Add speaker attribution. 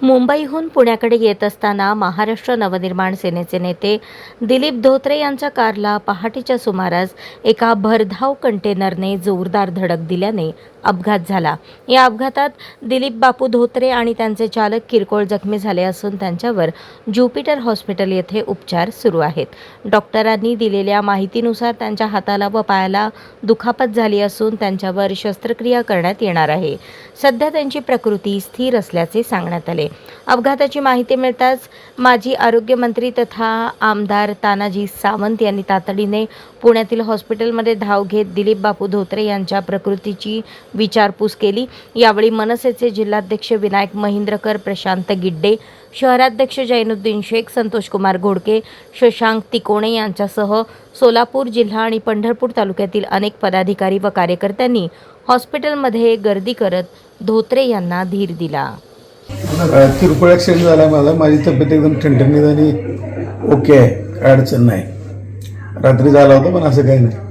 Speaker 1: मुंबईहून पुण्याकडे येत असताना महाराष्ट्र नवनिर्माण सेनेचे नेते दिलीप धोत्रे यांच्या कारला पहाटेच्या सुमारास एका भरधाव कंटेनरने जोरदार धडक दिल्याने अपघात झाला। या अपघातात दिलीप बापू धोत्रे आणि त्यांचे चालक किरकोळ जखमी झाले असून त्यांच्यावर ज्युपिटर हॉस्पिटल येथे उपचार सुरू आहेत। डॉक्टरांनी दिलेल्या माहितीनुसार त्यांच्या हाताला व पायाला दुखापत झाली असून त्यांच्यावर शस्त्रक्रिया करण्यात येणार आहे। सध्या त्यांची प्रकृती स्थिर असल्याचे सांगण्यात आले। अपघाताची माहिती मिळताच माजी आरोग्यमंत्री तथा आमदार तानाजी सावंत यांनी तातडीने पुण्यातील हॉस्पिटलमध्ये धाव घेत दिलीप बापू धोत्रे यांच्या प्रकृतीची विचारपूस केली। यावेळी मनसेचे जिल्हाध्यक्ष विनायक महिंद्रकर, प्रशांत गिड्डे, शहराध्यक्ष जैनुद्दीन शेख, संतोष कुमार घोडके, शशांक तिकोणे यांच्यासह सोलापूर जिल्हा आणि पंढरपूर तालुक्यातील अनेक पदाधिकारी व कार्यकर्त्यांनी हॉस्पिटलमध्ये गर्दी करत धोत्रे यांना धीर दिला।
Speaker 2: किरकोळ ॲक्सिडेंट झाला माझा। माझी तब्येत एकदम ठणठणीत आणि ओके आहे, काय अडचण नाही। रात्री झाला होता पण असं काही नाही।